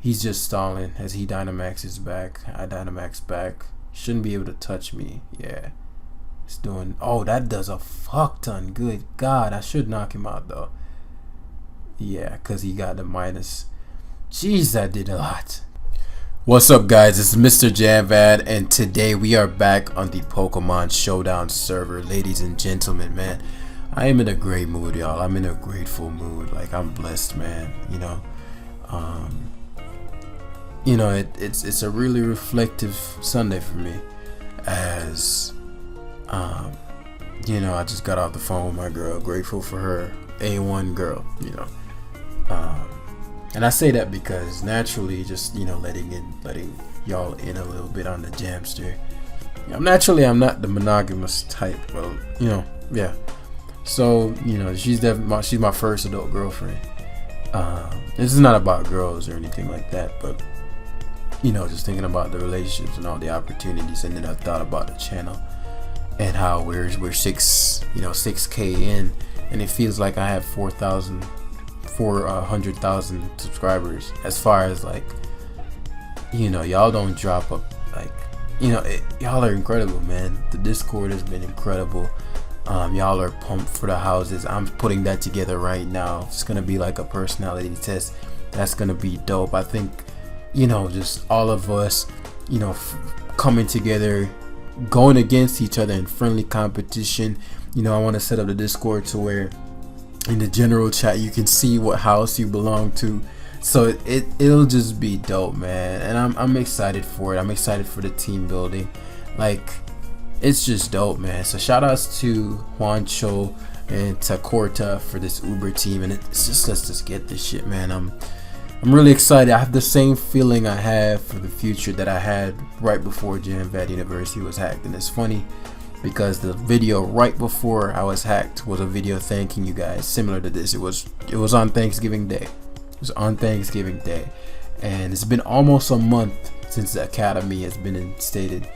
He's just stalling as he Dynamax back. I Dynamax back. Shouldn't be able to touch me. Yeah. It's doing... Oh, that does a fuck ton. Good God. I should knock him out, though. Yeah, because he got the minus. Jeez, that did a lot. What's up, guys? It's Mrjamvad, and today we are back on the Pokemon Showdown server. Ladies and gentlemen, man, I am in a great mood, y'all. I'm in a grateful mood. Like, I'm blessed, man. It's a really reflective Sunday for me, as I just got off the phone with my girl. Grateful for her. A1 girl, and I say that because naturally, just letting y'all in a little bit on the Jamster. I'm not the monogamous type, but yeah. So she's my first adult girlfriend. This is not about girls or anything like that, but just thinking about the relationships and all the opportunities. And then I thought about the channel and how we're 6K in, and it feels like I have 400,000 subscribers. As far as y'all don't drop up, y'all are incredible, man. The Discord has been incredible. Y'all are pumped for the houses. I'm putting that together right now. It's gonna be like a personality test. That's gonna be dope. I think just all of us coming together, going against each other in friendly competition. I want to set up the Discord to where in the general chat you can see what house you belong to, so it'll just be dope, man. And I'm excited for it. I'm excited for the team building. It's just dope, man. So shout outs to Juancho and Takorta for this Uber team, and it's just, let's just get this shit, man. I'm really excited. I have the same feeling I have for the future that I had right before Mrjamvad University was hacked. And it's funny because the video right before I was hacked was a video thanking you guys, similar to this. It was on Thanksgiving Day. And it's been almost a month since the academy has been instated,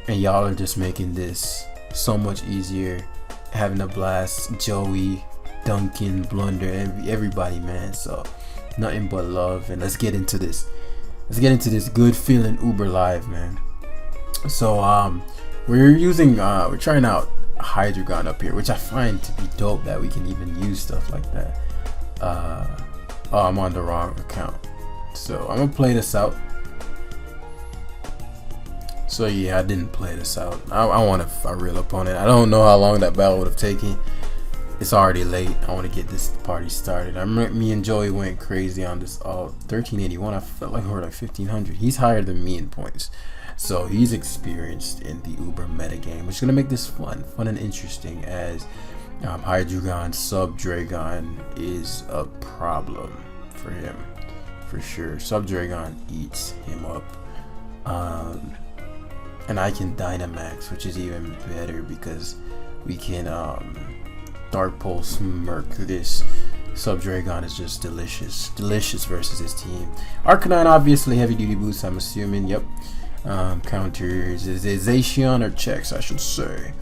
and y'all are just making this so much easier, having a blast. Joey, Duncan, Blunder, and everybody, man. So nothing but love, and let's get into this good feeling Uber live, man. So we're trying out HYDREIGON up here, which I find to be dope that we can even use stuff like that. Oh, I'm on the wrong account, so I'm gonna play this out. So yeah, I didn't play this out. I want a real opponent. I don't know how long that battle would have taken. It's already late. I want to get this party started. Me and Joey went crazy on this. 1381. I felt like we were like 1500. He's higher than me in points, so he's experienced in the Uber meta game, which is gonna make this fun and interesting. As HYDREIGON Subdragon is a problem for him, for sure. Subdragon eats him up. And I can Dynamax, which is even better because we can Dark Pulse Smirk. This Subdragon is just delicious versus his team. Arcanine, obviously heavy duty boost, I'm assuming. Yep. Counters is it Zacian or checks, I should say.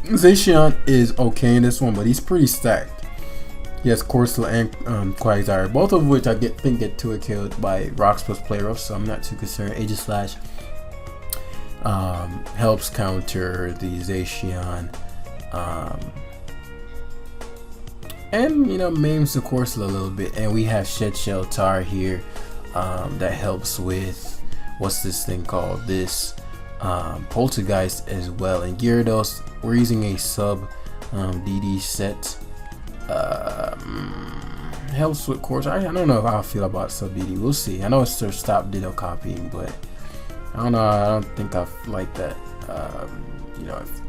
Zacian is okay in this one, but he's pretty stacked. He has Corsola and Quagsire, both of which I think get 2 killed by Rocks plus Play Rough, so I'm not too concerned. Aegislash helps counter the Zacian, and maims the Corsola a little bit. And we have Shed Shell Tar here that helps with what's this thing called, this Poltergeist as well. And Gyarados, we're using a sub DD set, helps with Corsola. I don't know how I feel about sub DD. We'll see. I know it's to stop Ditto copying, but I don't know. I don't think I like that. If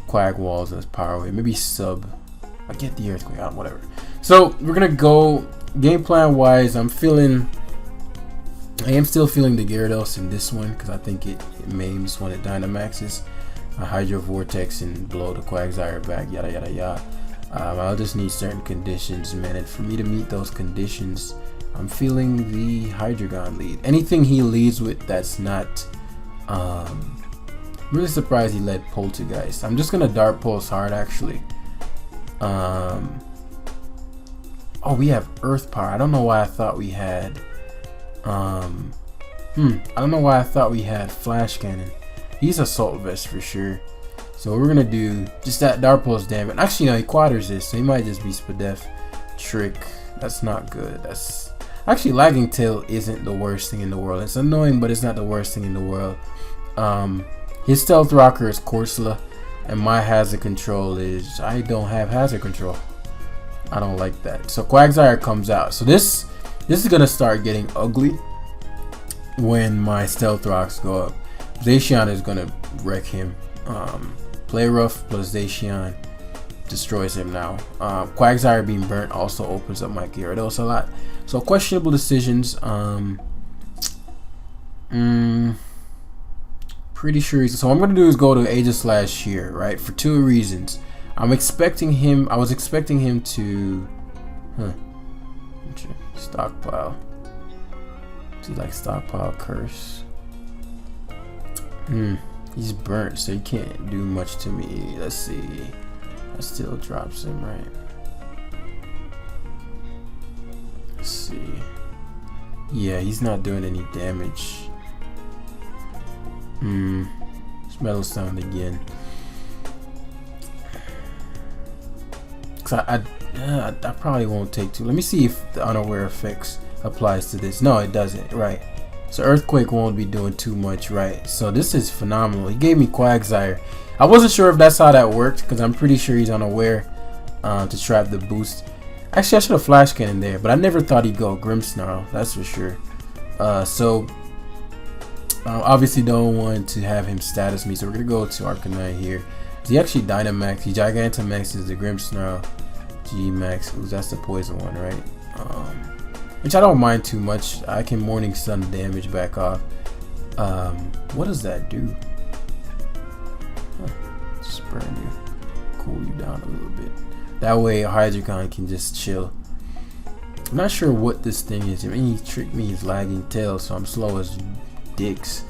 Quag Walls and his Power Wave, maybe sub. I get the Earthquake out, whatever. So we're gonna go game plan wise. I am still feeling the Gyarados in this one because I think it maims when it Dynamaxes. Hydro Vortex and blow the Quagsire back. Yada yada yada. I'll just need certain conditions, man. And for me to meet those conditions, I'm feeling the HYDREIGON lead. Anything he leads with that's not really surprised he led Poltergeist. I'm just gonna Dark Pulse hard actually. Oh, we have Earth Power. I don't know why I thought we had I don't know why I thought we had Flash Cannon. He's Assault Vest for sure. So we're gonna do just that Dark Pulse damage. Actually, no, he quatters this, so he might just be Spadef. Trick. That's not good. That's actually, Lagging Tail isn't the worst thing in the world. It's annoying, but it's not the worst thing in the world. His Stealth Rocker is Corsola, and my hazard control is I don't have hazard control. I don't like that. So Quagsire comes out. So this is gonna start getting ugly when my Stealth Rocks go up. Zacian is gonna wreck him. Play Rough plus Zacian destroys him now. Quagsire being burnt also opens up my Gyarados a lot. So questionable decisions. Pretty sure so what I'm gonna do is go to Aegislash here, right? For two reasons. I was expecting him to stockpile. See, like stockpile curse. He's burnt, so he can't do much to me. Let's see. That still drops him, right? Let's see. Yeah, he's not doing any damage. Metal Sound again. Cause I probably won't take two. Let me see if the Unaware Effects applies to this. No, it doesn't. Right. So Earthquake won't be doing too much. Right. So this is phenomenal. He gave me Quagsire. I wasn't sure if that's how that worked because I'm pretty sure he's unaware to trap the boost. Actually, I should have Flash Cannon there, but I never thought he'd go Grimmsnarl. That's for sure. Obviously don't want to have him status me, so we're gonna go to Arcanine here. He actually Dynamax. He Gigantamaxes the Grimmsnarl. G-Max. Ooh, that's the poison one, right? Which I don't mind too much. I can Morning Sun damage back off. What does that do? Just burn you, cool you down a little bit. That way HYDREIGON can just chill. I'm not sure what this thing is. I mean, he tricked me, his Lagging Tail, so I'm slow as dicks.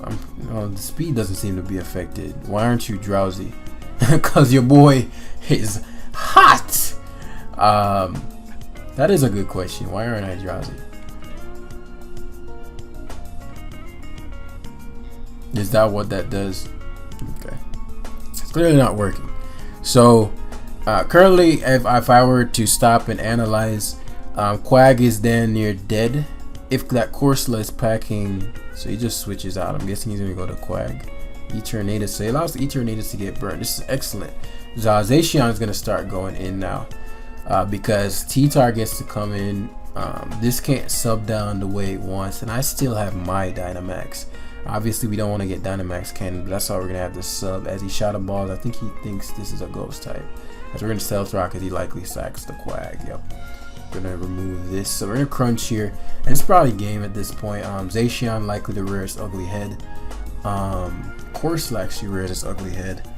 The speed doesn't seem to be affected. Why aren't you drowsy? Because your boy is hot. That is a good question. Why aren't I drowsy? Is that what that does? Okay, it's clearly not working. So currently, if I were to stop and analyze, Quag is then near dead. If that Corsola is packing, so he just switches out. I'm guessing he's gonna go to Quag. Eternatus, so he allows the Eternatus to get burned. This is excellent. Zacian is gonna start going in now because T-Tar gets to come in. This can't sub down the way it wants, and I still have my Dynamax. Obviously, we don't want to get Dynamax Cannon, but that's how we're gonna have the sub. As he shot a ball, I think he thinks this is a Ghost type. As we're gonna Stealth Rock, as he likely sacks the Quag. Yep. Gonna remove this, so we're gonna crunch here, and it's probably game at this point. Zacian likely to rear its ugly head. Corsola actually reared its ugly head.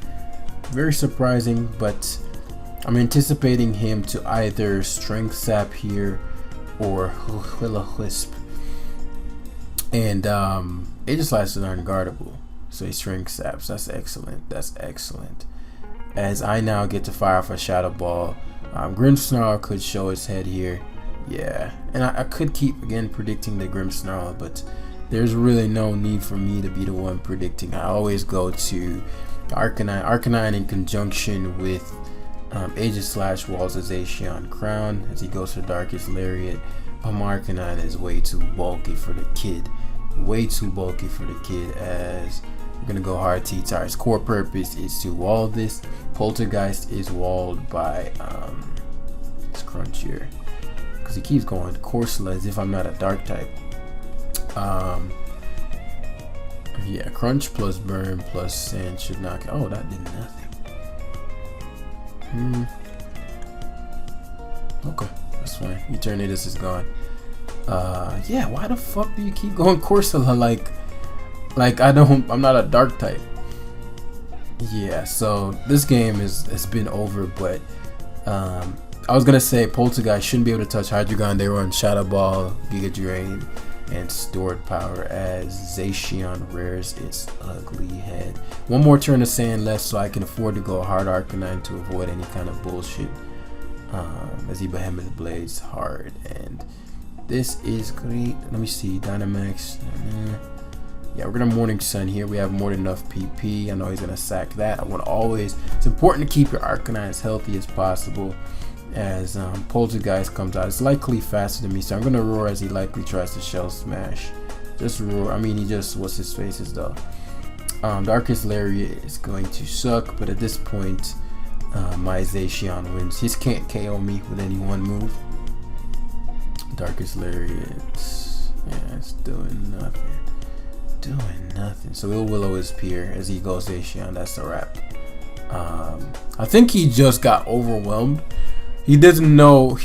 Very surprising, but I'm anticipating him to either Strength Sap here or Will-O-Wisp, and it just lasts an unguardable. So he Strength Saps. That's excellent. That's excellent. As I now get to fire off a Shadow Ball. Grimmsnarl could show its head here. Yeah, and I could keep again predicting the Grimmsnarl, but there's really no need for me to be the one predicting. I always go to Arcanine in conjunction with Aegislash Walls of Zacian Crown as he goes for Darkest Lariat. Arcanine is way too bulky for the kid. Way too bulky for the kid, as we're gonna go hard T-Tar. His core purpose is to wall this. Poltergeist is walled by this crunch here because he keeps going Corsola as if I'm not a dark type. Yeah, crunch plus burn plus sand should knock. Oh, that did nothing. Okay, that's fine. Eternatus is gone. Yeah, why the fuck do you keep going Corsola? Like I'm not a dark type. Yeah, so this game has been over, but I was gonna say Poltergeist shouldn't be able to touch HYDREIGON. They run Shadow Ball, Giga Drain, and Stored Power as Zacian rears its ugly head. One more turn of sand left, so I can afford to go hard Arcanine to avoid any kind of bullshit. as he Behemoth Blades hard. And this is great. Let me see, Dynamax. Yeah, we're gonna Morning Sun here. We have more than enough PP. I know he's gonna sack that. I want always, it's important to keep your Arcanine as healthy as possible as Poltergeist comes out. It's likely faster than me, so I'm gonna roar as he likely tries to Shell Smash. Just roar. I mean, he just, what's his faces though. Darkest Lariat is going to suck, but at this point, my Zacian wins. He can't KO me with any one move. Darkest Lariat, yeah, it's doing nothing. So Ill Willow is Pier as he goes Zacian. That's a wrap. I think he just got overwhelmed. He doesn't know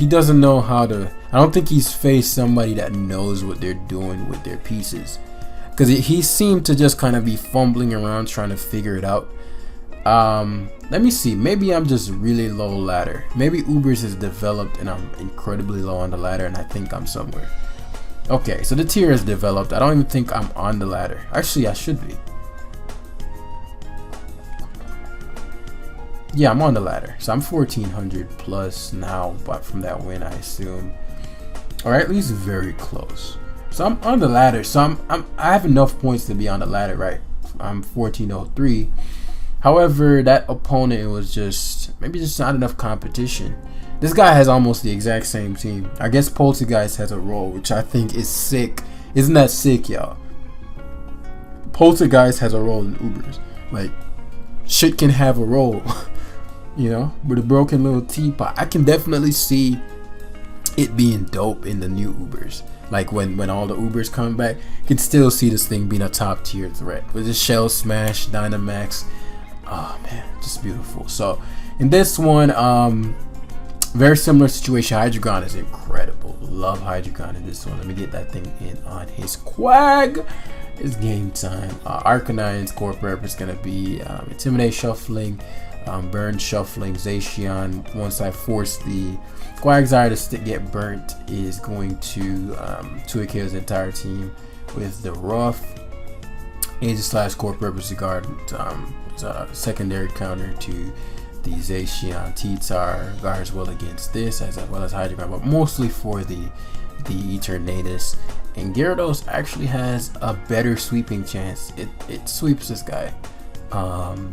how to. I don't think he's faced somebody that knows what they're doing with their pieces, because he seemed to just kind of be fumbling around trying to figure it out. Let me see, maybe I'm just really low ladder. Maybe Ubers is developed and I'm incredibly low on the ladder and I think I'm somewhere. Okay, so the tier is developed. I don't even think I'm on the ladder. Actually, I should be. Yeah, I'm on the ladder. So I'm 1400 plus now, but from that win, I assume. Or at least very close. So I'm on the ladder. So I have enough points to be on the ladder, right? I'm 1403. However, that opponent was just maybe just not enough competition. This guy has almost the exact same team. I guess Poltergeist has a role, which I think is sick. Isn't that sick, y'all? Poltergeist has a role in Ubers. Like, shit can have a role, you know, with a broken little teapot. I can definitely see it being dope in the new Ubers. Like when all the Ubers come back, you can still see this thing being a top tier threat with the Shell Smash, Dynamax. Oh man, just beautiful. So in this one, very similar situation. HYDREIGON is incredible. Love HYDREIGON in this one. Let me get that thing in on his Quag. It's game time. Arcanine's core purpose is going to be Intimidate Shuffling, Burn Shuffling, Zacian. Once I force the Quagsire to get burnt, is going to 2-hit KO his entire team with the Rough. Aegis / core purpose regard secondary counter to the Zacian. T-Tar guards well against this, as well as HYDREIGON, but mostly for the Eternatus. And Gyarados actually has a better sweeping chance. It sweeps this guy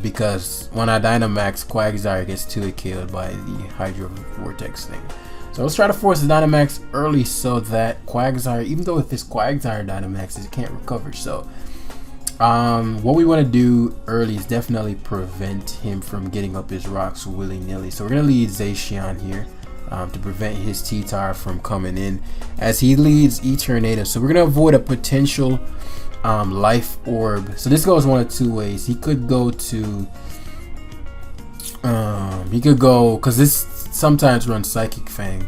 because when I Dynamax, Quagsire gets 2-hit killed by the Hydro Vortex thing. So let's try to force the Dynamax early so that Quagsire, even though if this Quagsire Dynamax, it can't recover. So what we want to do early is definitely prevent him from getting up his rocks willy-nilly. So we're going to lead Zacian here to prevent his T-Tar from coming in as he leads Eternatus. So we're going to avoid a potential life orb. So this goes one of two ways. He could go to because this sometimes runs Psychic Fang.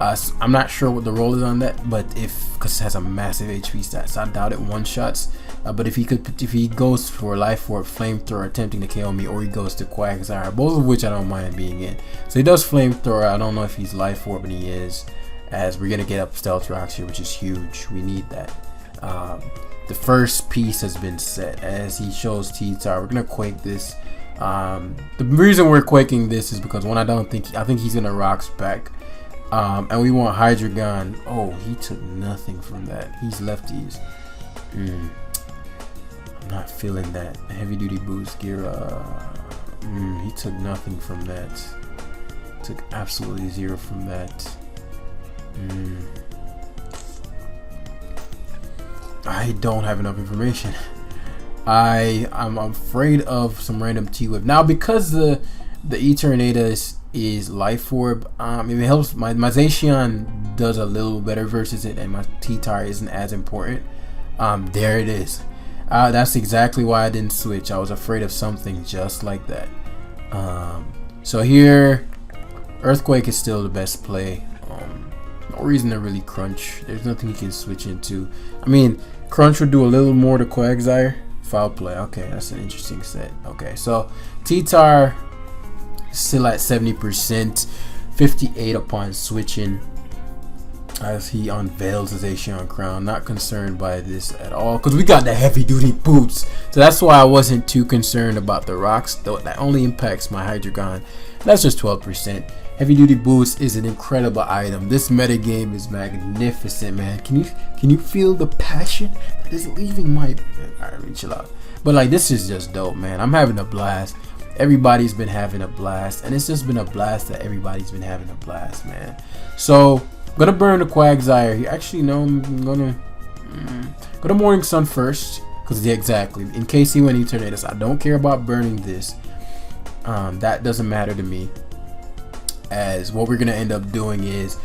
I'm not sure what the role is on that, but because it has a massive HP stat, so I doubt it one-shots. But if he goes for Life Orb, Flamethrower, attempting to KO me, or he goes to Quagsire, both of which I don't mind being in. So he does Flamethrower. I don't know if he's Life Orb, and he is, as we're gonna get up Stealth Rocks here, which is huge. We need that. The first piece has been set as he shows T-Tar. We're gonna Quake this. The reason we're quaking this is because I think he's gonna Rocks back. And we want HYDREIGON. Oh, he took nothing from that. He's lefties. I'm not feeling that. Heavy duty boost gear. He took nothing from that. Took absolutely zero from that. I don't have enough information. I'm afraid of some random T-Whip. Now because the Eternatus is Life Orb, it helps. My Zacian does a little better versus it, and my T-Tar isn't as important. There it is. That's exactly why I didn't switch. I was afraid of something just like that. So here, Earthquake is still the best play. No reason to really Crunch. There's nothing he can switch into. I mean, Crunch would do a little more to Quagsire. Foul play. Okay, that's an interesting set. Okay, so T-Tar still at 70%, 58 upon switching as he unveils his Zacian crown. Not concerned by this at all because we got the heavy duty boots, so that's why I wasn't too concerned about the rocks, though that only impacts my HYDREIGON. That's just 12%. Heavy duty boost is an incredible item. This meta game is magnificent, man. Can you feel the passion that is leaving my? Alright, chill out. But like, this is just dope, man. I'm having a blast. Everybody's been having a blast, and it's just been a blast that everybody's been having a blast, man. So I'm gonna burn the Quagsire here. Actually, no, I'm gonna go to Morning Sun first, because exactly in case he went Eternatus. I don't care about burning this. That doesn't matter to me. As what we're gonna end up doing is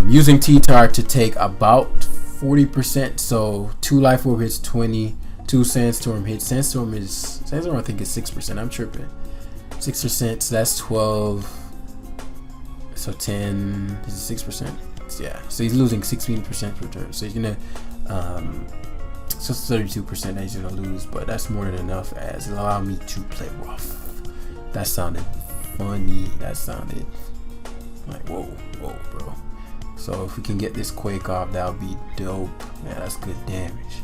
using T-Tar to take about 40%. So 2 Life Orb hits 20. 2 Sandstorm hits. Sandstorm I think is 6%. I'm tripping. 6%. So that's 12. So 10 is it 6%? Yeah. So he's losing 16% per turn. So he's gonna so 32% that he's gonna lose, but that's more than enough as it allowed me to play rough. That sounded funny. That sounded like whoa, bro. So if we can get this Quake off, that would be dope. Yeah, that's good damage.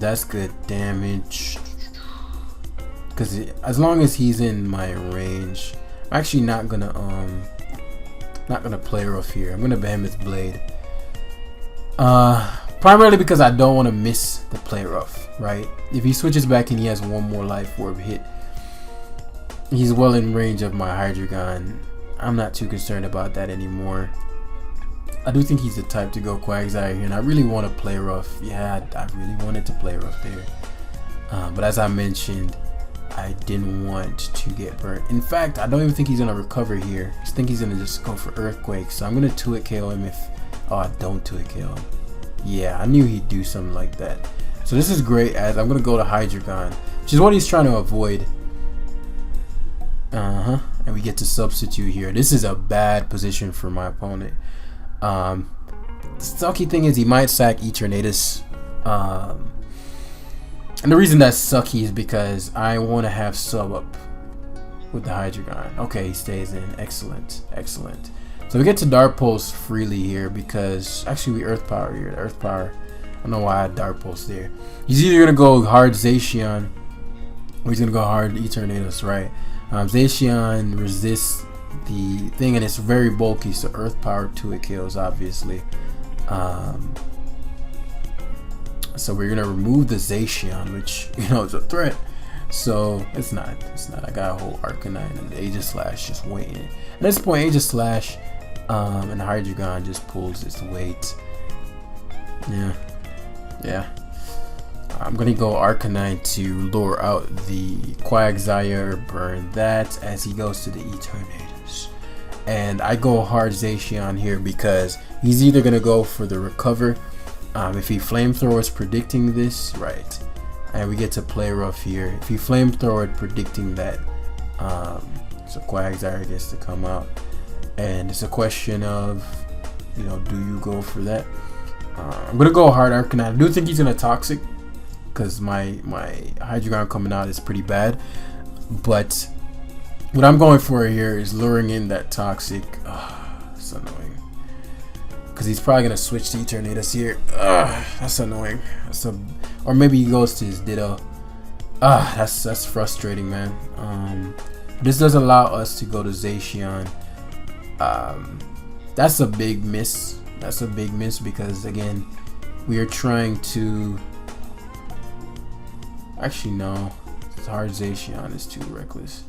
That's good damage. Because as long as he's in my range, I'm actually not gonna play rough here. I'm gonna Behemoth Blade. Primarily because I don't want to miss the play rough, right? If he switches back and he has one more Life Orb hit, he's well in range of my HYDREIGON. I'm not too concerned about that anymore. I do think he's the type to go Quagsire here, and I really want to play rough. Yeah, I really wanted to play rough there. But as I mentioned, I didn't want to get burnt. In fact, I don't even think he's going to recover here. I think he's going to just go for Earthquake. So I'm going to 2-hit KO him if... Oh, I don't 2-hit KO him. Yeah, I knew he'd do something like that. So this is great as I'm going to go to HYDREIGON, which is what he's trying to avoid. And we get to substitute here. This is a bad position for my opponent. The sucky thing is he might sack Eternatus. And the reason that's sucky is because I want to have sub up with the HYDREIGON. Okay, he stays in. Excellent. Excellent. So we get to Dark Pulse freely here because actually we Earth Power here. The Earth Power. I don't know why I had Dark Pulse there. He's either going to go hard Zacian or he's going to go hard Eternatus, right? Zacian resists the thing and it's very bulky, so Earth Power 2-hit kills obviously. So we're gonna remove the Zacian, which is a threat. So it's not. I got a whole Arcanine and the Aegislash just waiting. At this point, Aegislash and the HYDREIGON just pulls its weight. Yeah. I'm gonna go Arcanine to lure out the Quagsire, burn that as he goes to the Eternatus. And I go hard Zacian here because he's either gonna go for the recover. If he flamethrowers predicting this, right, and we get to play rough here. If he flamethrowered predicting that, so Quagsire gets to come out, and it's a question of, do you go for that? I'm gonna go hard Arcanine. I do think he's gonna Toxic, because my HYDREIGON coming out is pretty bad, but what I'm going for here is luring in that Toxic. It's annoying. Because he's probably gonna switch to Eternatus here. That's annoying. Or maybe he goes to his Ditto. That's frustrating, man. This does allow us to go to Zacian. That's a big miss. That's a big miss because again, we are trying to. Actually, no. Hard Zacian is too reckless.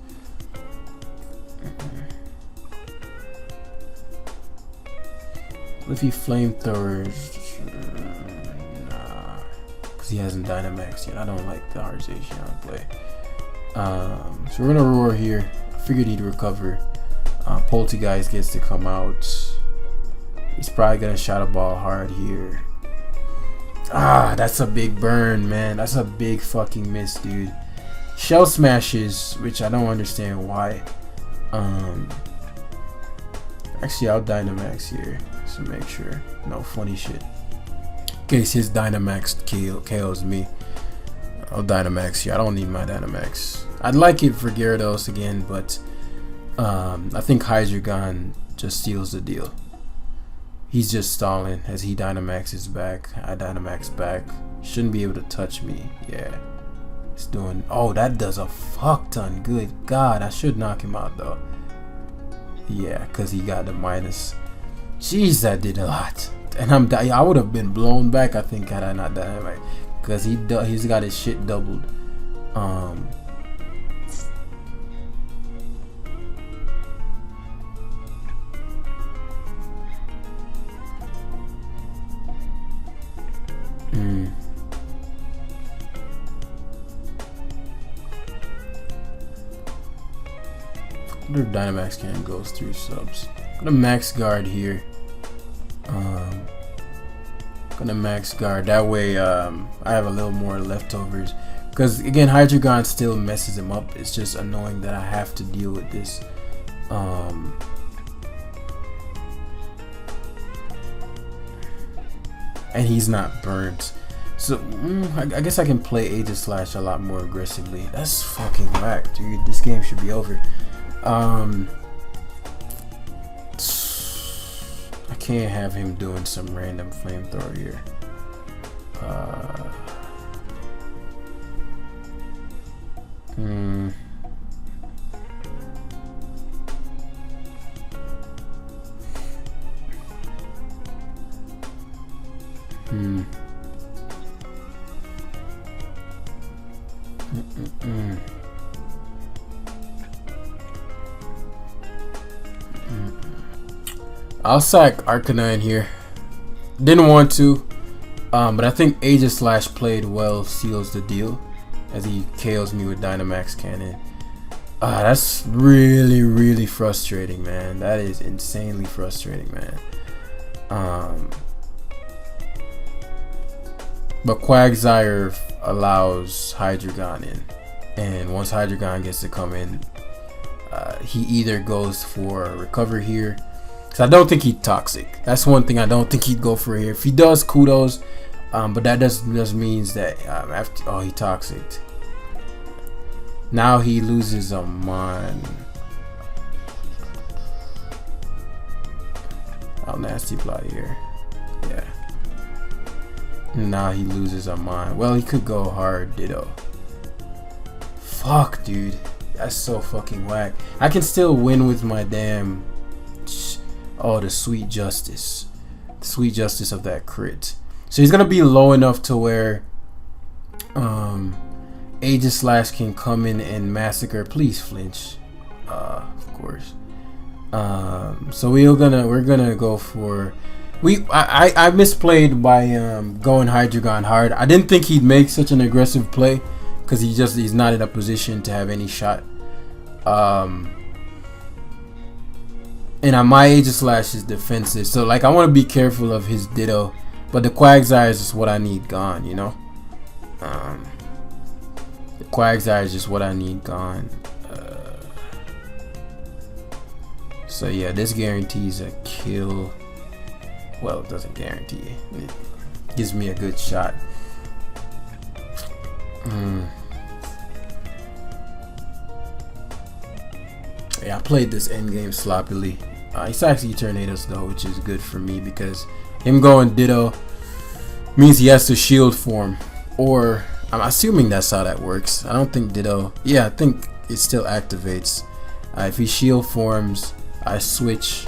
If he flamethrowers, nah, because he hasn't Dynamax yet. I don't like the hard Zacian play. So we're gonna roar here. I figured he'd recover. Poltergeist gets to come out. He's probably gonna Shadow Ball hard here. That's a big burn, man. That's a big fucking miss, dude. Shell Smashes, which I don't understand why. Actually, I'll Dynamax here to make sure. No funny shit. In case his Dynamax KOs me. I'll Dynamax here. I don't need my Dynamax. I'd like it for Gyarados again, but I think HYDREIGON just seals the deal. He's just stalling as he Dynamaxes back. I Dynamax back. Shouldn't be able to touch me. Yeah. It's doing. Oh, that does a fuck ton. Good God. I should knock him out though. Yeah, because he got the minus. Jeez, that did a lot. And I would have been blown back, I think, had I not done it right. Because he's got his shit doubled. The Dynamax cannon goes through subs. Gonna max guard here. Gonna max guard that way. I have a little more leftovers because again, HYDREIGON still messes him up. It's just annoying that I have to deal with this. And he's not burnt, so I guess I can play Aegislash a lot more aggressively. That's fucking whack, dude. This game should be over. I can't have him doing some random flamethrower here. I'll sack Arcanine here. Didn't want to, but I think Aegislash played well, seals the deal as he KOs me with Dynamax Cannon. That's really frustrating, man. That is insanely frustrating, man. But Quagsire allows HYDREIGON in, and once HYDREIGON gets to come in, he either goes for a recover here. I don't think he's toxic. That's one thing I don't think he'd go for here. If he does, kudos. But that just means that after he toxic. Now he loses a mind. I'll nasty plot here. Yeah. Now he loses a mind. Well, he could go hard Ditto. Fuck, dude. That's so fucking whack. I can still win with my damn. Oh, the sweet justice. The sweet justice of that crit. So he's gonna be low enough to where Aegislash can come in and massacre. Please flinch. Of course. So we're gonna go for I misplayed by going HYDREIGON hard. I didn't think he'd make such an aggressive play because he's not in a position to have any shot. And my Aegislash is defensive, so like I want to be careful of his Ditto, but the Quagsire is just what I need gone, you know. The Quagsire is just what I need gone. So yeah, this guarantees a kill. Well, it doesn't guarantee it. It gives me a good shot. Yeah, I played this endgame sloppily. He's actually Tornadoes though, which is good for me because him going Ditto means he has to shield form. Or I'm assuming that's how that works. I don't think Ditto. Yeah, I think it still activates. If he shield forms, I switch.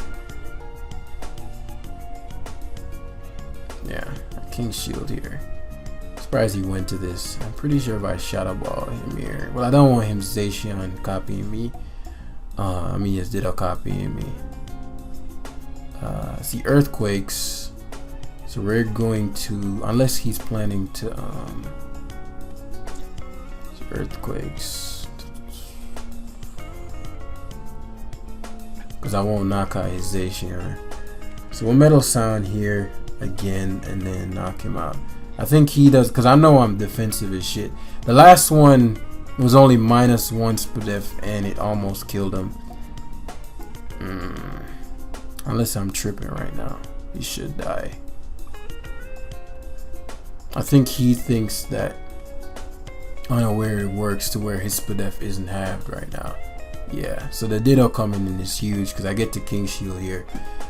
Yeah, King Shield here. Surprised he went to this. I'm pretty sure if I Shadow Ball him here. Well, I don't want him Zacian copying me. I mean, yes, Ditto copying me. See Earthquakes. So we're going to, unless he's planning to Earthquakes, because I won't knock out his Zacian. So we'll Metal Sound here again and then knock him out. I think he does, because I know I'm defensive as shit. The last one was only -1 SPDEF and it almost killed him. Unless I'm tripping right now. He should die. I think he thinks that I don't know where it works to where his SPDEF isn't halved right now. Yeah, so the Ditto coming in is huge because I get to King Shield here.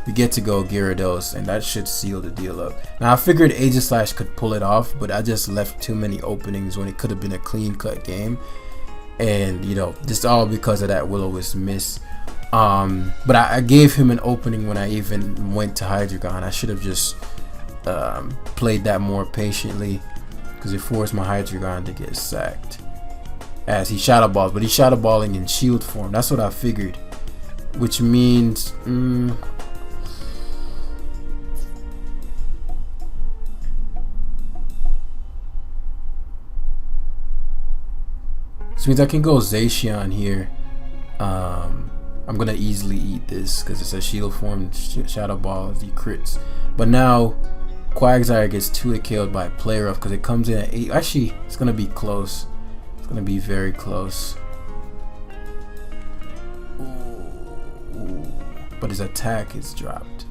We get to go Gyarados and that should seal the deal up. Now I figured Aegislash could pull it off, but I just left too many openings when it could have been a clean cut game. And you know, just all because of that Will-O-Wisp miss. But I gave him an opening when I even went to HYDREIGON. I should have just played that more patiently, because it forced my HYDREIGON to get sacked as he shadow balls. But he's shadow balling in shield form. That's what I figured, which means this means I can go Zacian here. I'm gonna easily eat this because it's a shield form. Shadow ball, he crits. But now Quagsire gets 2-hit killed by play rough because it comes in at 8. Actually, it's gonna be close. It's gonna be very close. Ooh. But his attack is dropped,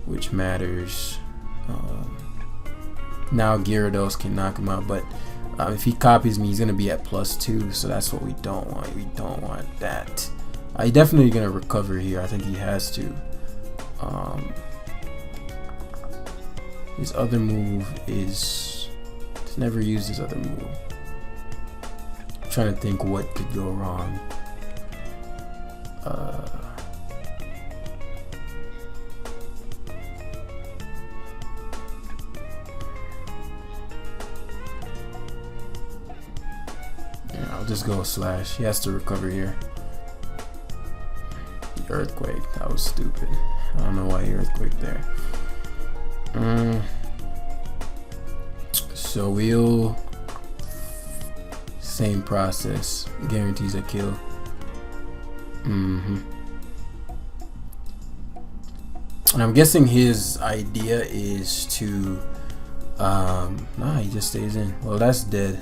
which matters. Now Gyarados can knock him out, but if he copies me, he's gonna be at +2. So that's what we don't want. We don't want that. He's definitely gonna recover here. I think he has to. His other move is to never use his other move. I'm trying to think what could go wrong. Yeah, I'll just go slash. He has to recover here. Earthquake, that was stupid. I don't know why he earthquake there. So we'll same process, guarantees a kill. And I'm guessing his idea is to nah, he just stays in. Well, that's dead.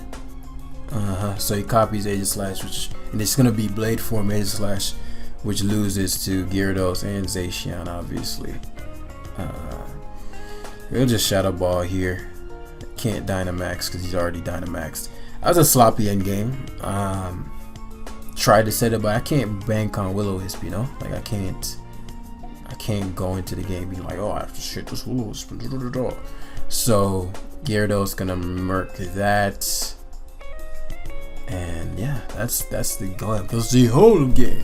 So he copies Aegislash, which, and it's gonna be blade form Aegislash, which loses to Gyarados and Zacian, obviously. We'll just Shadow Ball here. Can't Dynamax because he's already Dynamaxed. That was a sloppy end game. Tried to set it, but I can't bank on Will-O-Wisp, you know? Like I can't go into the game being like, oh, I have to shit this Will-O-Wisp. So Gyarados gonna murk that. And yeah, that's the game. That's the whole game.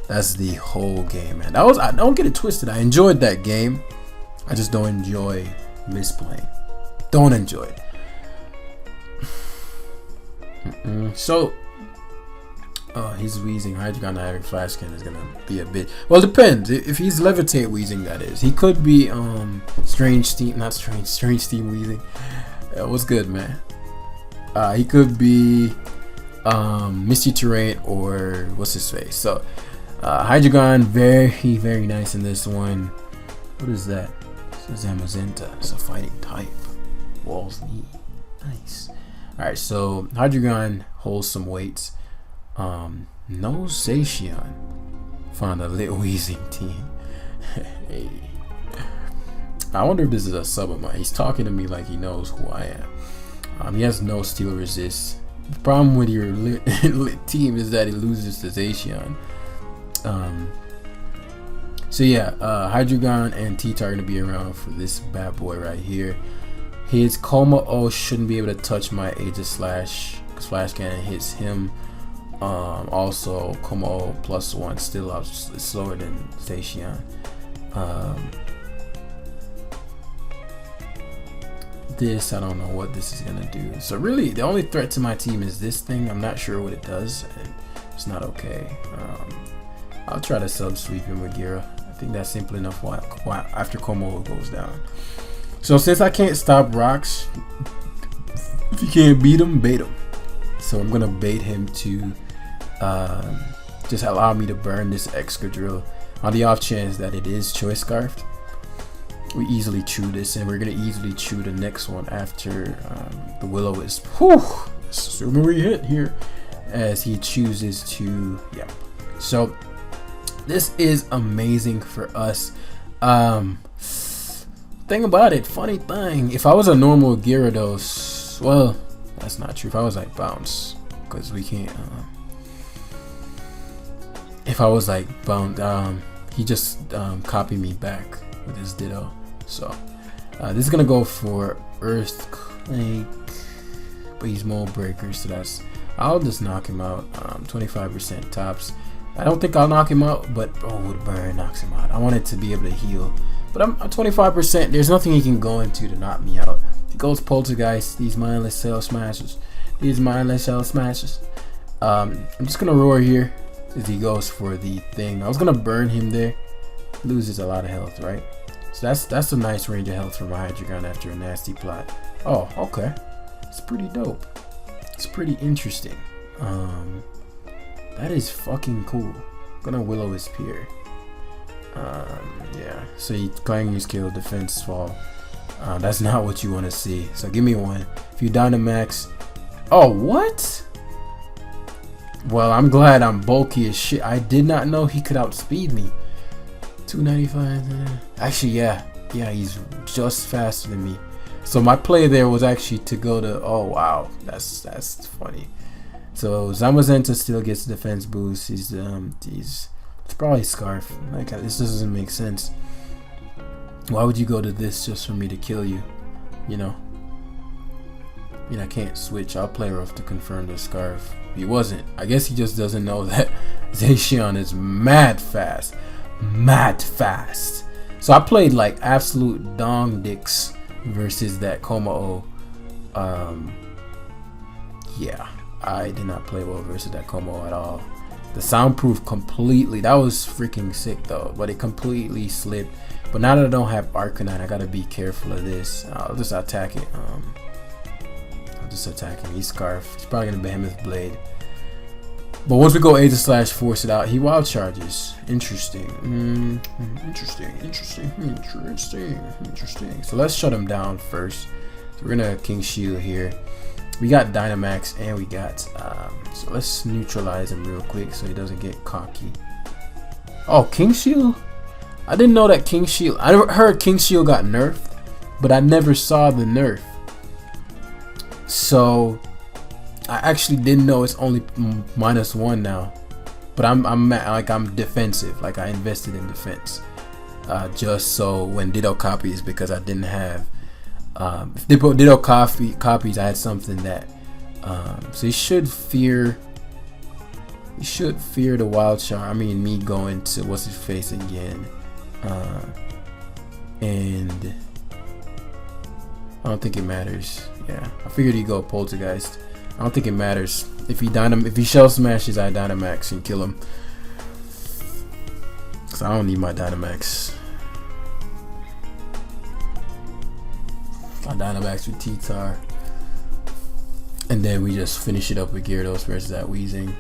That's the whole game, man. I don't get it twisted. I enjoyed that game. I just don't enjoy misplaying. Don't enjoy it. So, he's wheezing. HYDREIGON not having flash cannon is gonna be a bit. Well, it depends. If he's levitate wheezing, that is. He could be strange steam wheezing. What's good, man? He could be misty terrain or what's his face. So. HYDREIGON very nice in this one. What is that? It's a Zamazenta. It's a fighting type. Walls knee. Nice. Alright, so HYDREIGON holds some weights. No Zacian. Found a lit wheezing team. Hey. I wonder if this is a sub of mine. He's talking to me like he knows who I am. He has no steel resist. The problem with your lit team is that it loses to Zacian. So yeah, HYDREIGON and T-Tar are gonna be around for this bad boy right here. His Coma-O shouldn't be able to touch my Aegislash because Flash Cannon hits him. Also Coma-O +1 still out, slower than Zacian. This, I don't know what this is gonna do. So really, the only threat to my team is this thing. I'm not sure what it does, and it's not okay. I'll try to sub-sweep him with Gira. I think that's simple enough why after Como goes down. So since I can't stop rocks, if you can't beat him, bait him. So I'm gonna bait him to just allow me to burn this Excadrill. On the off chance that it is Choice Scarfed, we easily chew this, and we're gonna easily chew the next one after the Will-O-Wisp. Whew! Summary hit here as he chooses to, yeah. So this is amazing for us. Thing about it, funny thing, if I was a normal Gyarados, well, that's not true. If I was like Bounce, because we can't. If I was like Bounce, he just copied me back with his Ditto. So this is gonna go for Earthquake, but he's Mold Breaker, so that's. I'll just knock him out. 25% tops. I don't think I'll knock him out, but oh, the burn knocks him out. I want it to be able to heal, but I'm 25%. There's nothing he can go into to knock me out. He goes poltergeist. These mindless cell smashes. These mindless cell smashes. I'm just gonna roar here as he goes for the thing. I was gonna burn him there. Loses a lot of health, right? So that's a nice range of health from my HYDREIGON after a nasty plot. Oh, okay. It's pretty dope. It's pretty interesting. That is fucking cool. Gonna Willow Spear. Yeah. So you claim your skill, defense fall. That's not what you want to see. So give me one. If you Dynamax. Oh, what? Well, I'm glad I'm bulky as shit. I did not know he could outspeed me. 295. Actually, yeah, he's just faster than me. So my play there was actually to go to. Oh wow, that's funny. So Zamazenta still gets defense boost. He's it's probably Scarf. Like, this doesn't make sense. Why would you go to this just for me to kill you? You know. I mean, I can't switch. I'll play rough to confirm the Scarf. He wasn't. I guess he just doesn't know that Zacian is mad fast. Mad fast. So I played like absolute dong dicks versus that Komao. Yeah, I did not play well versus that Komao at all. The soundproof completely, that was freaking sick though, but it completely slipped. But now that I don't have Arcanine, I gotta be careful of this. I'll just attack it. I'll just attack him. He's Scarf. He's probably gonna Behemoth Blade. But once we go A to slash force it out, he wild charges. Interesting. Interesting. So let's shut him down first. So we're gonna King Shield here. We got Dynamax and we got so let's neutralize him real quick so he doesn't get cocky. Oh, King Shield? I didn't know that King Shield. I heard King Shield got nerfed, but I never saw the nerf. So I actually didn't know it's only -1 now, but I'm defensive. Like, I invested in defense, just so when Ditto copies, because I didn't have. If Ditto copies, I had something that. So he should fear. He should fear the wild charm. I mean, me going to what's his face again, and I don't think it matters. Yeah, I figured he'd go poltergeist. I don't think it matters if he shell smashes. I Dynamax and kill him, cause I don't need my Dynamax. I Dynamax with T-Tar, and then we just finish it up with Gyarados versus that Weezing.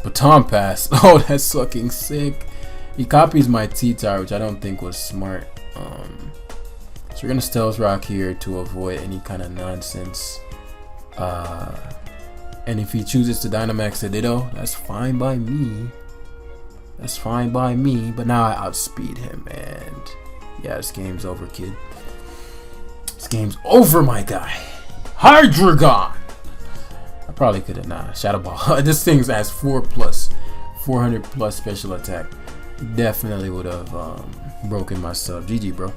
Baton Pass. Oh, that's fucking sick. He copies my T-Tar, which I don't think was smart. So we're gonna Stealth Rock here to avoid any kind of nonsense. And if he chooses to Dynamax the Ditto, that's fine by me. That's fine by me. But now I outspeed him, and yeah, this game's over, kid. This game's over, my guy. HYDREIGON. I probably could have Shadow Ball. This thing's has 400 plus special attack. Definitely would have broken my sub. GG, bro.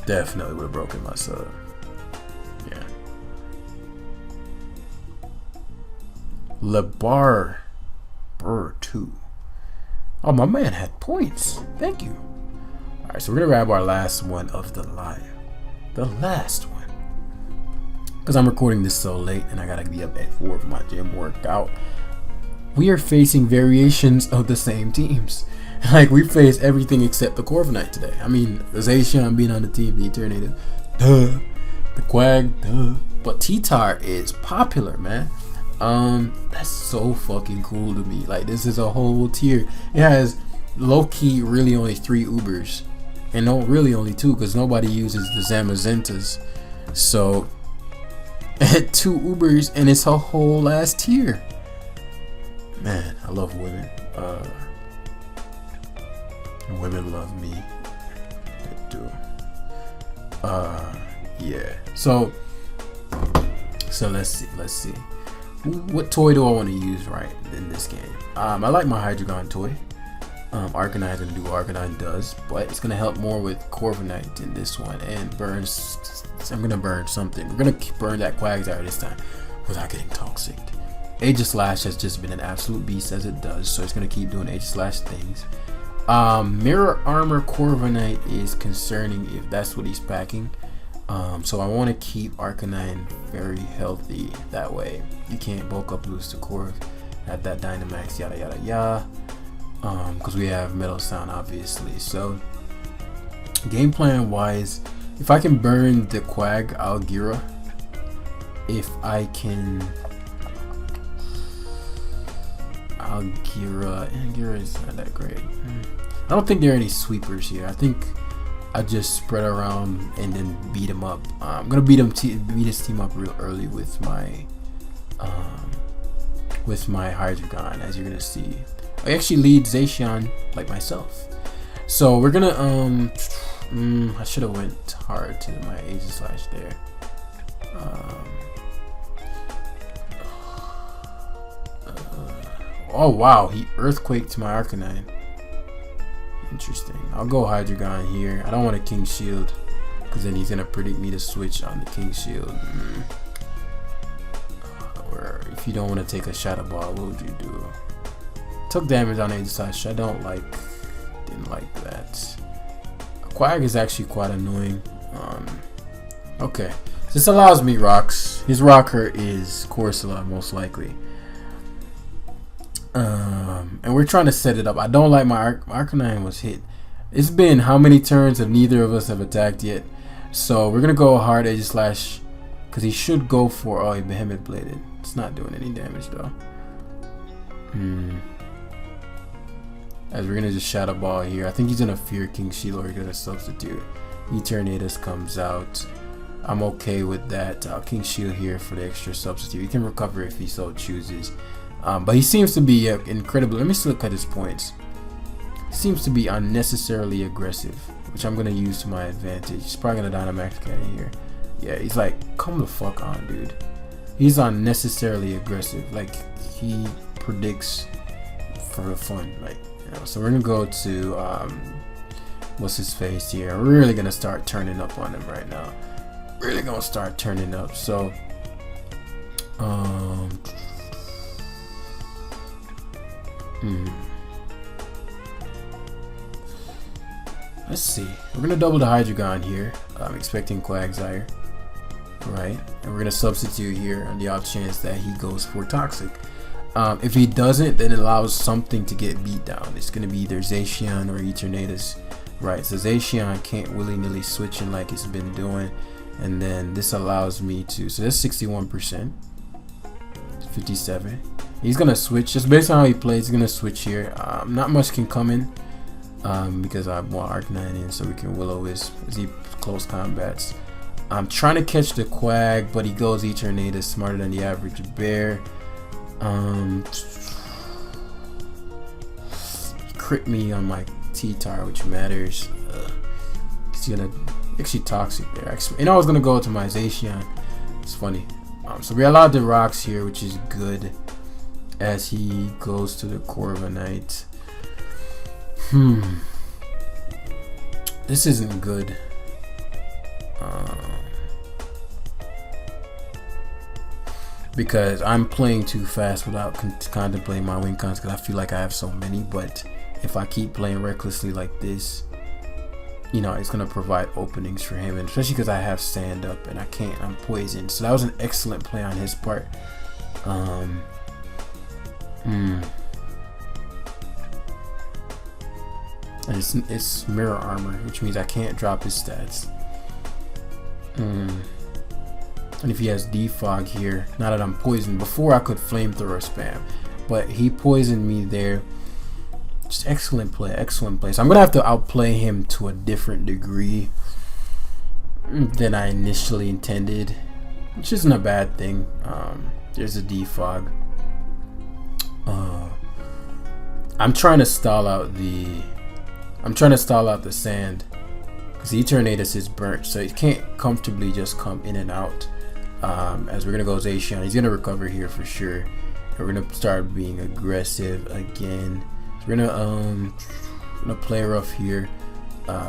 Definitely would have broken my sub. Yeah. Lebar Burr 2. Oh, my man had points. Thank you. Alright, so we're gonna grab our last one of the live. The last one. Because I'm recording this so late and I gotta be up at 4 for my gym workout. We are facing variations of the same teams. Like, we face everything except the Corviknight today. I mean, the Zacian being on the team, the Eternator, duh. The Quag, duh. But T-Tar is popular, man. That's so fucking cool to me. Like, this is a whole tier. It has low-key really only 3 Ubers. And no, really only 2, because nobody uses the Zamazentas. So, 2 Ubers and it's a whole ass tier. Man, I love women. Women love me. They do. Yeah. So let's see. What toy do I want to use right in this game? I like my HYDREIGON toy. Arcanine gonna do what Arcanine does, but it's gonna help more with Corviknight in this one, and burns. I'm gonna burn something. We're gonna burn that Quagsire this time without getting toxic. Aegislash has just been an absolute beast as it does, so it's gonna keep doing Aegislash things. Mirror Armor Corviknight is concerning if that's what he's packing. So I want to keep Arcanine very healthy. That way you can't bulk up lose to Corv at that Dynamax, yada yada yada. Because we have Metal Sound obviously. So game plan wise, if I can burn the Quag, I'll Gira. If I can, I'll Gira. And Gira is not that great. I don't think there are any sweepers here. I think I just spread around and then beat him up. I'm gonna beat his team up real early with my Hydreigon, as you're gonna see. I actually lead Zacian like myself. So we're gonna I should have went hard to my Aegislash there. Oh wow, he earthquaked my Arcanine. Interesting. I'll go Hydreigon here. I don't want a King Shield because then he's gonna predict me to switch on the King Shield. Or if you don't want to take a Shadow Ball, what would you do? Took damage on Aegislash. Didn't like that. Quag is actually quite annoying. Okay, this allows me rocks. His rocker is Corsola most likely. And we're trying to set it up. I don't like my Arcanine was hit. It's been how many turns and neither of us have attacked yet. So we're gonna go hard Aegislash because he should go for, oh, he Behemoth Bladed. It's not doing any damage though. As we're gonna just Shadow Ball here. I think he's gonna fear King Shield or he's gonna substitute. Eternatus comes out. I'm okay with that. King Shield here for the extra substitute. He can recover if he so chooses. But he seems to be incredible. Let me just look at his points. He seems to be unnecessarily aggressive, which I'm gonna use to my advantage. He's probably gonna Dynamax Cannon here. Yeah, he's like, come the fuck on, dude. He's unnecessarily aggressive. Like he predicts for fun. Like, you know. So we're gonna go to what's his face here. We're really gonna start turning up on him right now. Really gonna start turning up. So let's see. We're gonna double the Hydreigon here. I'm expecting Quagsire, right? And we're gonna substitute here on the off chance that he goes for Toxic. If he doesn't, then it allows something to get beat down. It's gonna be either Zacian or Eternatus, right? So Zacian can't willy-nilly switch in like it's been doing, and then this allows me to. So that's 61%, 57. He's gonna switch just based on how he plays. He's gonna switch here. Not much can come in because I want Arcanine in, so we can Will-O-Wisp as he close combats. I'm trying to catch the Quag, but he goes Eternatus, smarter than the average bear. He crit me on my T-Tar, which matters. He's gonna actually Toxic there. Actually, and I was gonna go to my Zacian. It's funny. So we allowed the rocks here, which is good. As he goes to the Corviknight. This isn't good. Because I'm playing too fast without contemplating my win cons, because I feel like I have so many. But if I keep playing recklessly like this, you know, it's gonna provide openings for him, and especially because I have Stand Up and I can't. I'm poisoned. So that was an excellent play on his part. And it's Mirror Armor, which means I can't drop his stats. And if he has Defog here, now that I'm poisoned, before I could Flamethrower spam, but he poisoned me there. Just excellent play, excellent play. So I'm gonna have to outplay him to a different degree than I initially intended, which isn't a bad thing. There's a Defog. I'm trying to stall out the sand because the Eternatus is burnt, so it can't comfortably just come in and out. As we're gonna go Zacian, he's gonna recover here for sure. And we're gonna start being aggressive again. So we're gonna play rough here.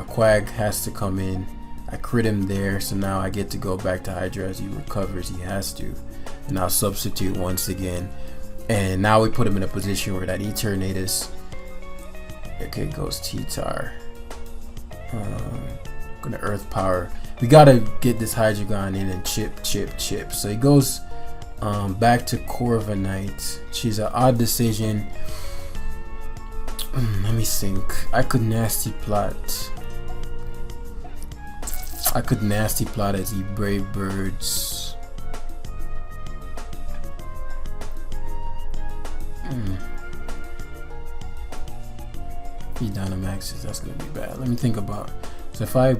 Quag has to come in. I crit him there, so now I get to go back to Hydra as he recovers. He has to, and I'll substitute once again. And now we put him in a position where that Eternatus. Okay, goes T-Tar. Gonna Earth Power. We gotta get this Hydreigon in and chip. So he goes back to Corviknight. She's an odd decision. Let me think. I could Nasty Plot. As he Brave Birds. He Dynamaxes, that's gonna be bad. Let me think about. So if I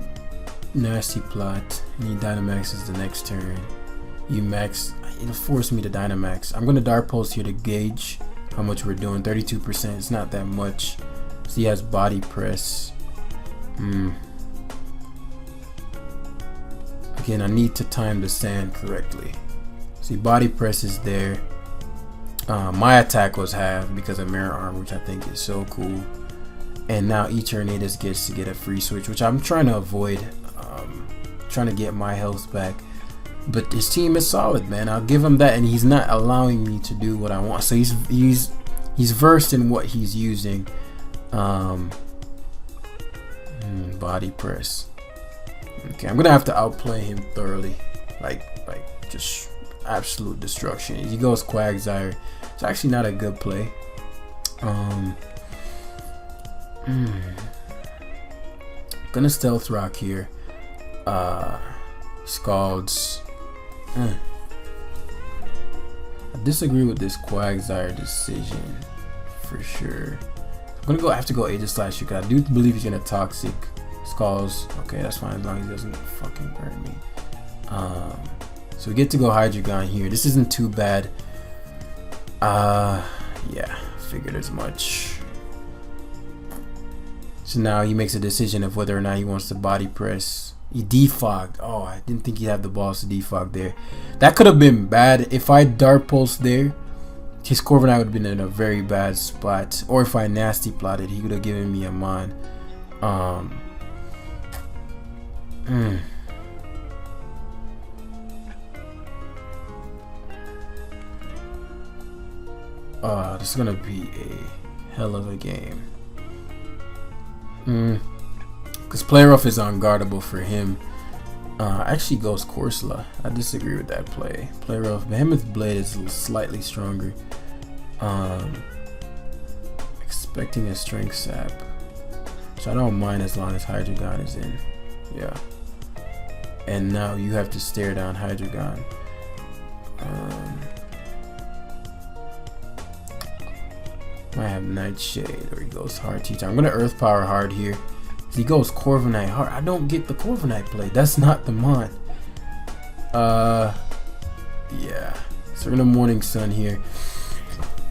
Nasty Plot and he Dynamaxes the next turn, you max, it'll force me to Dynamax. I'm gonna Dark Pulse here to gauge how much we're doing. 32%, it's not that much. So he has Body Press. Again, I need to time the sand correctly. See, Body Press is there. My attack was halved because of Mirror Arm, which I think is so cool. And now Eternatus gets to get a free switch, which I'm trying to avoid. Trying to get my health back. But his team is solid, man. I'll give him that, and he's not allowing me to do what I want. So he's versed in what he's using. Body Press. Okay, I'm gonna have to outplay him thoroughly, like just absolute destruction. He goes Quagsire. It's actually not a good play. Gonna Stealth Rock here. Scalds. I disagree with this Quagsire decision for sure. I'm gonna have to go Aegislash because I do believe he's gonna Toxic Scalds. Okay, that's fine as long as he doesn't fucking burn me. So we get to go Hydreigon here. This isn't too bad. Yeah, figured as much. So now he makes a decision of whether or not he wants to Body Press. He defogged. Oh, I didn't think he'd have the balls to defog there. That could have been bad. If I Dark Pulse there, his Corviknight would have been in a very bad spot. Or if I Nasty Plotted, he would have given me a Mon. This is gonna be a hell of a game. Because Play Rough is unguardable for him. Actually goes Corsola. I disagree with that play. Play Rough. Behemoth Blade is slightly stronger. Expecting a Strength Sap, so I don't mind as long as Hydreigon is in. Yeah. And now you have to stare down Hydreigon. Might have Nightshade, or he goes Hard T-Tar. I'm gonna Earth Power hard here. He goes Corviknight hard. I don't get the Corviknight play. That's not the Mon. Yeah. So we're in the Morning Sun here.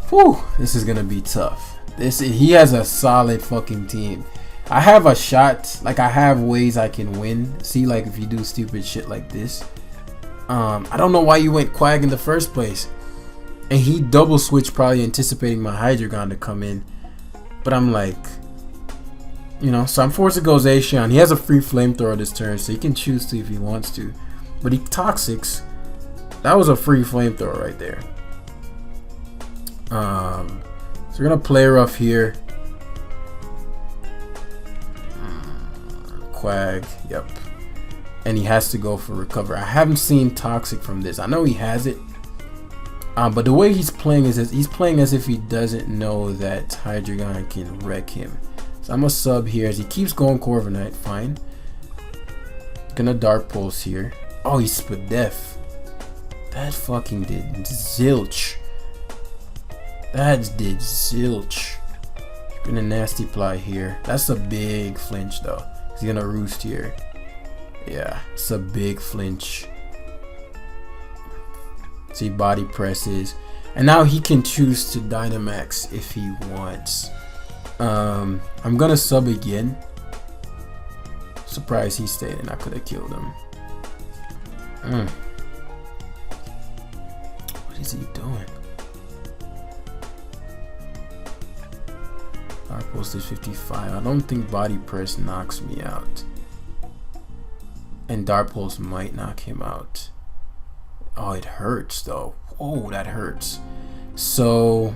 Whew, this is gonna be tough. He has a solid fucking team. I have a shot. Like, I have ways I can win. See, like, if you do stupid shit like this. I don't know why you went Quag in the first place. And he double switched, probably anticipating my Hydreigon to come in. But I'm like, you know, so I'm forced to go Zacian. He has a free Flamethrower this turn, so he can choose to if he wants to. But he Toxics. That was a free Flamethrower right there. So we're gonna Play Rough here. Quag, yep. And he has to go for Recover. I haven't seen Toxic from this. I know he has it. But the way he's playing is he's playing as if he doesn't know that Hydreigon can wreck him. So I'm a sub here as he keeps going Corviknight. Fine. Gonna Dark Pulse here. Oh, he Spadef. That fucking did zilch. That did zilch. Gonna Nasty Ply here. That's a big flinch though. He's gonna Roost here. Yeah, it's a big flinch. See, Body Presses. And now he can choose to Dynamax if he wants. I'm gonna sub again. Surprised he stayed and I could have killed him. What is he doing? Dark Pulse is 55. I don't think Body Press knocks me out. And Dark Pulse might knock him out. Oh, it hurts though. Oh, that hurts. So,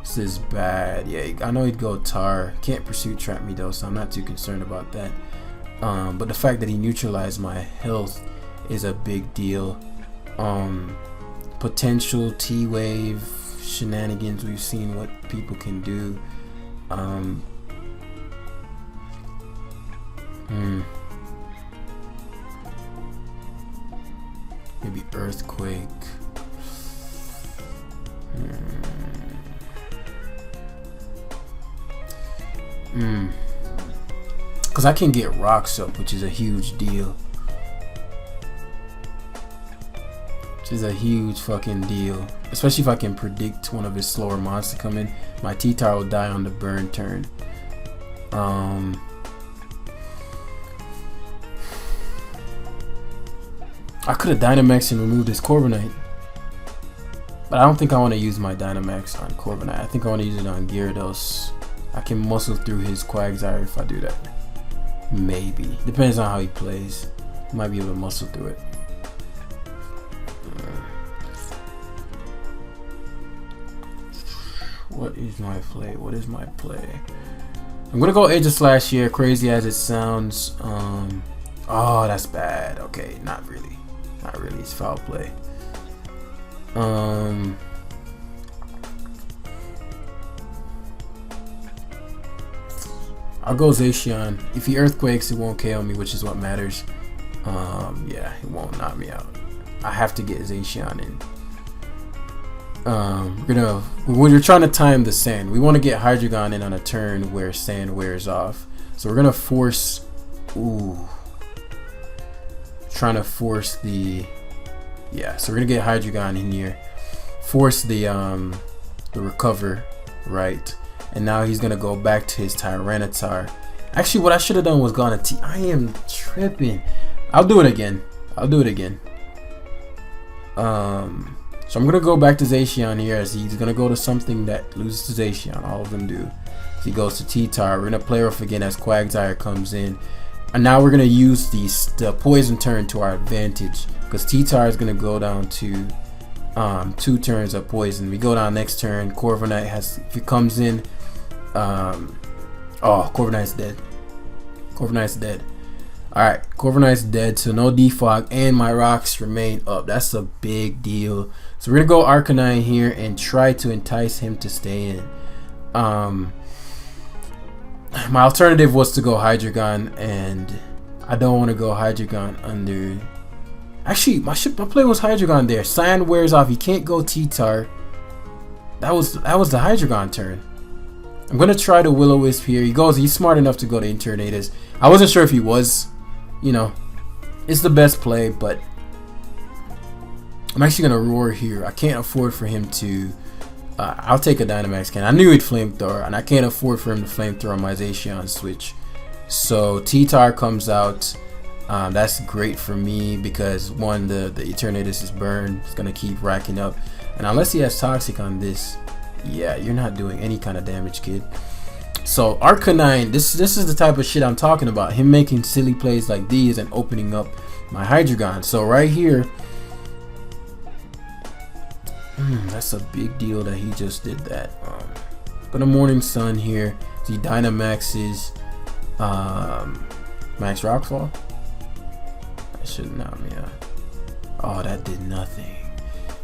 this is bad. Yeah, I know he'd go Tar. Can't Pursuit trap me though, so I'm not too concerned about that. But the fact that he neutralized my health is a big deal. Potential T-Wave shenanigans. We've seen what people can do. Maybe Earthquake. Because I can get rocks up, which is a huge deal. Which is a huge fucking deal. Especially if I can predict one of his slower monsters to come in. My T-Tar will die on the burn turn. I could have Dynamax and removed this Corviknight. But I don't think I want to use my Dynamax on Corviknight. I think I want to use it on Gyarados. I can muscle through his Quagsire if I do that. Maybe. Depends on how he plays. Might be able to muscle through it. What is my play? What is my play? I'm gonna go Edge of Slash here, crazy as it sounds. Oh, that's bad. Okay, not really. Not really. It's foul play. I'll go Zacian. If he Earthquakes, it won't KO me, which is what matters. Yeah, it won't knock me out. I have to get Zacian in. When you're trying to time the sand, we want to get Hydreigon in on a turn where sand wears off. So we're gonna force. Trying to force the. Yeah, so we're gonna get Hydreigon in here, force the recover, right? And now he's gonna go back to his Tyranitar. Actually, what I should have done was gone to I am tripping. I'll do it again. So I'm gonna go back to Zacian here, as he's gonna go to something that loses to Zacian. All of them do. So he goes to T-Tar. We're gonna play rough again as Quagsire comes in, and now we're gonna use the poison turn to our advantage, because T-Tar is gonna go down to 2 turns of poison. We go down next turn. Corviknight has, if he comes in, Corviknight's dead. Corviknight's dead. Alright, Corviknight's dead, so no defog, and my rocks remain up. That's a big deal. So we're gonna go Arcanine here and try to entice him to stay in. My alternative was to go Hydreigon, and I don't want to go Hydreigon under. Actually, my play was Hydreigon there. Sand wears off. He can't go T-Tar. That was the Hydreigon turn. I'm gonna try to Will-O-Wisp here. He goes. He's smart enough to go to Eternatus. I wasn't sure if he was. You know, it's the best play, but I'm actually gonna Roar here. I can't afford for him to. I'll take a Dynamax can. I knew he'd Flamethrower, and I can't afford for him to Flamethrower my Zacian switch. So T-Tar comes out. That's great for me because one, the Eternatus is burned. It's gonna keep racking up, and unless he has Toxic on this, yeah, you're not doing any kind of damage, kid. So Arcanine, this is the type of shit I'm talking about. Him making silly plays like these and opening up my Hydreigon. So right here, that's a big deal that he just did that. But a Morning Sun here. The Dynamax's Max Rockfall. That should knock me out. Oh, that did nothing.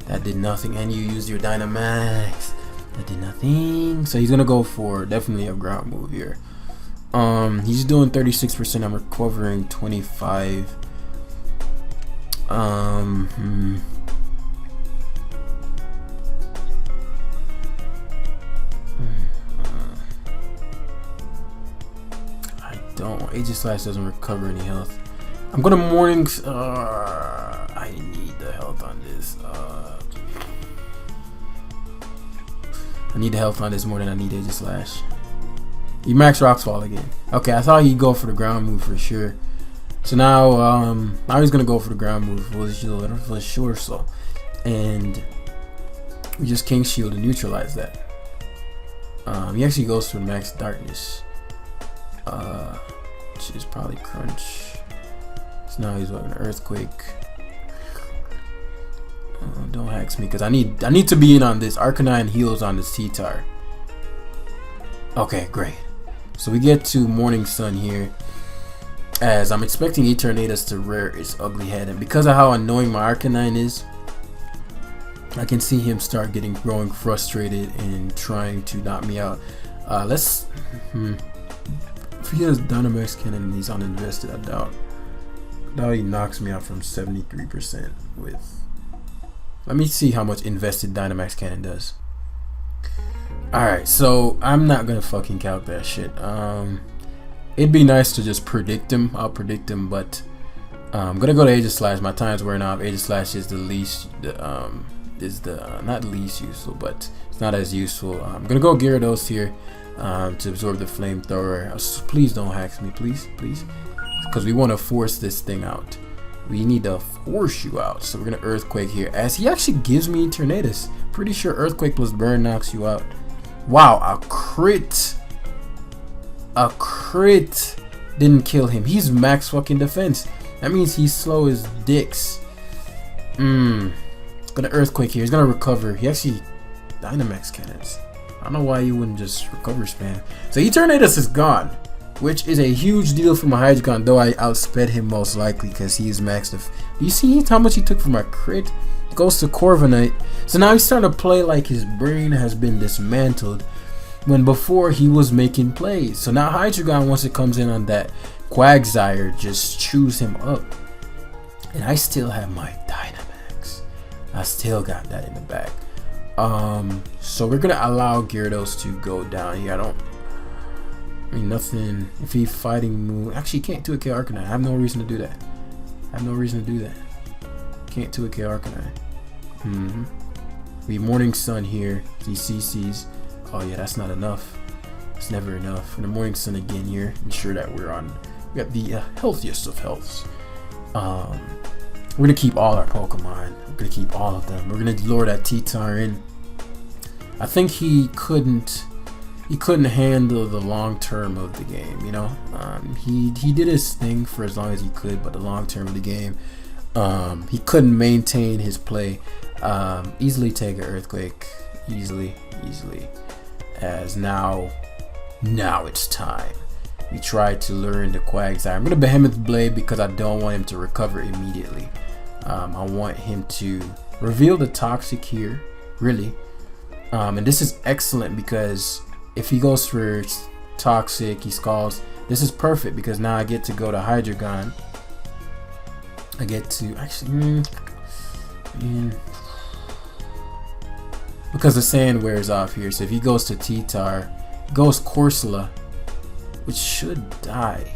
That did nothing. And you used your Dynamax. That did nothing. So he's gonna go for definitely a ground move here. He's doing 36%. I'm recovering 25. I don't. Aegislash doesn't recover any health. I'm gonna Morning. I need the health on this. I need the health on this more than I need Aegislash. He Max Rockfall again. Okay, I thought he'd go for the ground move for sure. So now, now he's gonna go for the ground move for the Short Soul, and we just King Shield to neutralize that. He actually goes for Max Darkness, which is probably Crunch. So now he's with an Earthquake. Don't hex me, because I need to be in on this. Arcanine heals on this T-Tar. Okay, great. So we get to Morning Sun here, as I'm expecting Eternatus to rear its ugly head, and because of how annoying my Arcanine is, I can see him start growing frustrated and trying to knock me out. If he has Dynamax Cannon and he's uninvested, I doubt he knocks me out from 73% with. Let me see how much invested Dynamax Cannon does. Alright, so I'm not gonna fucking calc that shit. It'd be nice to just predict him. I'll predict him, but I'm gonna go to Aegislash. My time's wearing off. Aegislash is the least, not least useful, but it's not as useful. I'm gonna go Gyarados here to absorb the flamethrower. Please don't hex me, please, because we want to force this thing out. We need to force you out. So we're gonna Earthquake here, as he actually gives me Eternatus. Pretty sure Earthquake plus Burn knocks you out. Wow, a crit didn't kill him. He's max fucking defense. That means he's slow as dicks. Gonna Earthquake here. He's gonna recover. He actually Dynamax cannons. I don't know why you wouldn't just recover spam. So Eternatus is gone, which is a huge deal for my Hydreigon, though I outsped him most likely because he is maxed. You see how much he took for my crit? Goes to Corviknight. So now he's starting to play like his brain has been dismantled, when before he was making plays. So now Hydreigon, once it comes in on that Quagsire, just chews him up. And I still have my Dynamax. I still got that in the back. So we're gonna allow Gyarados to go down here. I mean, nothing. If he's fighting move, actually can't 2K Arcanine. I have no reason to do that. Can't 2K Arcanine. We Morning Sun here. These CCs. Oh yeah, that's not enough. It's never enough. For the Morning Sun again here. Ensure that we got the healthiest of healths. We're gonna keep all our Pokemon. We're gonna keep all of them. We're gonna lure that T-Tar in. I think he couldn't handle the long term of the game, you know. He did his thing for as long as he could, but the long term of the game, he couldn't maintain his play. Easily take an Earthquake, easily, as now it's time. We tried to learn the Quagsire. I'm gonna Behemoth Blade because I don't want him to recover immediately. I want him to reveal the Toxic here, really. And this is excellent because if he goes for Toxic, he Scalds. This is perfect because now I get to go to Hydreigon. I get to actually, because the sand wears off here. So if he goes to T-Tar, goes Corsola, which should die.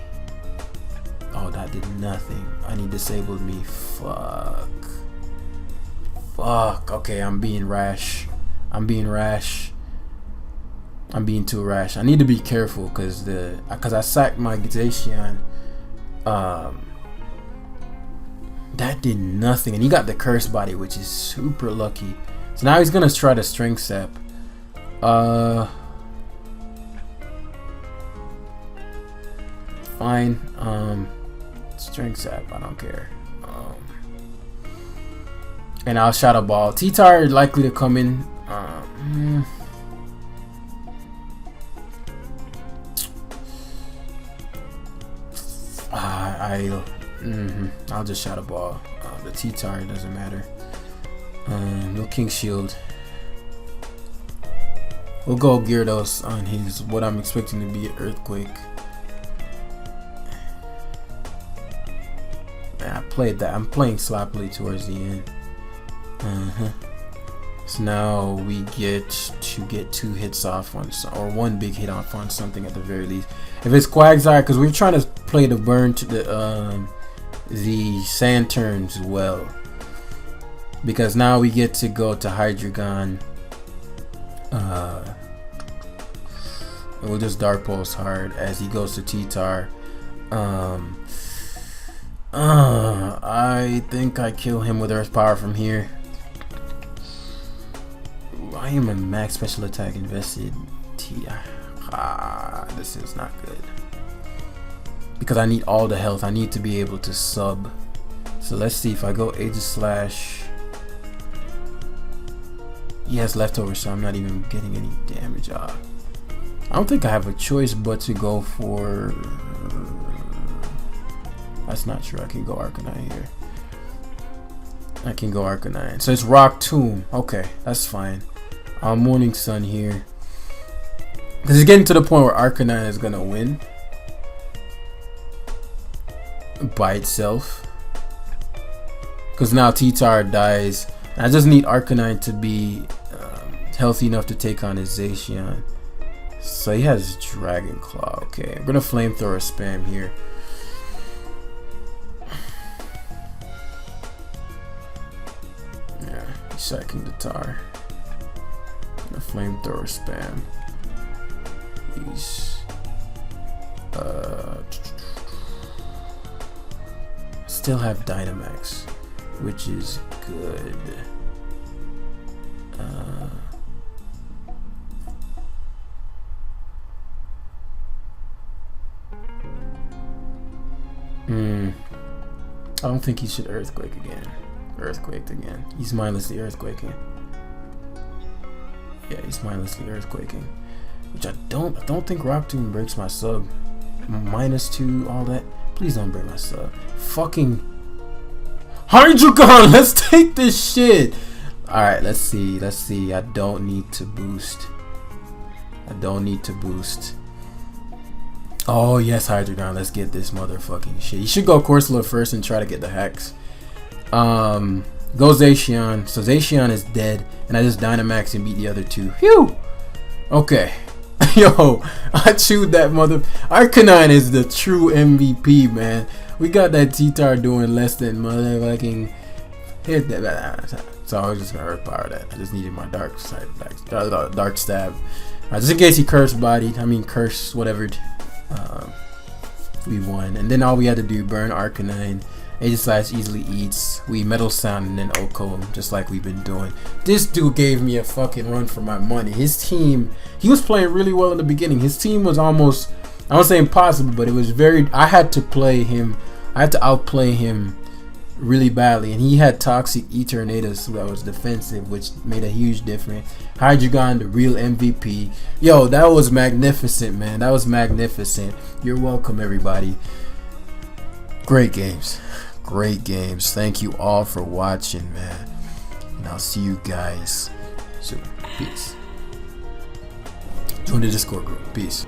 Oh, that did nothing. And he disabled me. Fuck. Okay, I'm being rash. I'm being too rash. I need to be careful because I sacked my Zacian. That did nothing, and he got the Curse Body, which is super lucky. So now he's gonna try the Strength Sap. Fine. Strength Sap. I don't care. And I'll Shadow Ball. T-Tar likely to come in. I'll just Shadow Ball. The T-Tar doesn't matter. No King Shield. We'll go Gyarados on his what I'm expecting to be an Earthquake. Man, I played that. I'm playing sloppily towards the end. So now we get to get 2 hits off on, or 1 big hit off on something at the very least. If it's Quagsire, because we're trying to play the burn to the sand turns well, because now we get to go to Hydreigon. We'll just Dark Pulse hard as he goes to T-Tar. I think I kill him with Earth Power from here. I am a max special attack invested. This is not good because I need all the health. I need to be able to sub. So let's see if I go Aegislash. he has leftovers, so I'm not even getting any damage. I don't think I have a choice but to go for... That's not true. I can go Arcanine here. I can go Arcanine. So it's Rock Tomb. Okay, that's fine. Morning Sun here. Because it's getting to the point where Arcanine is going to win by itself. Because now T-Tar dies. I just need Arcanine to be healthy enough to take on his Zacian. So he has Dragon Claw. Okay, I'm going to Flamethrower spam here. Yeah, he's sacking the Tar. A Flamethrower spam. He's still have Dynamax, which is good. I don't think he should Earthquake again. Earthquaked again. He's mindlessly Earthquaking. Yeah, he's mindlessly Earthquaking. Which I don't think Rock Tomb breaks my sub. -2, all that. Please don't break my sub. Fucking HYDREIGON! Let's take this shit! Alright, let's see. Let's see. I don't need to boost. I don't need to boost. Oh yes, HYDREIGON. Let's get this motherfucking shit. You should go Corsola first and try to get the hacks. Go Zacian. So Zacian is dead, and I just Dynamax and beat the other two. Phew. Okay. Yo, I chewed that mother. Arcanine is the true MVP, man. We got that T-Tar doing less than motherfucking hit that. So I was just gonna Earth Power that. I just needed my dark side back. Dark stab. Just in case he curse bodied. I mean curse whatever. We won, and then all we had to do burn Arcanine. Aegislash easily eats. We Metal Sound and then Oko him, just like we've been doing. This dude gave me a fucking run for my money. His team, he was playing really well in the beginning. His team was almost, I won't say impossible, but it was very, I had to play him. I had to outplay him really badly, and he had Toxic Eternatus that was defensive, which made a huge difference. HYDREIGON, the real MVP. Yo, that was magnificent, man. That was magnificent. You're welcome, everybody. Great games. Great games. Thank you all for watching, man. And I'll see you guys soon. Peace. Join the Discord group. Peace.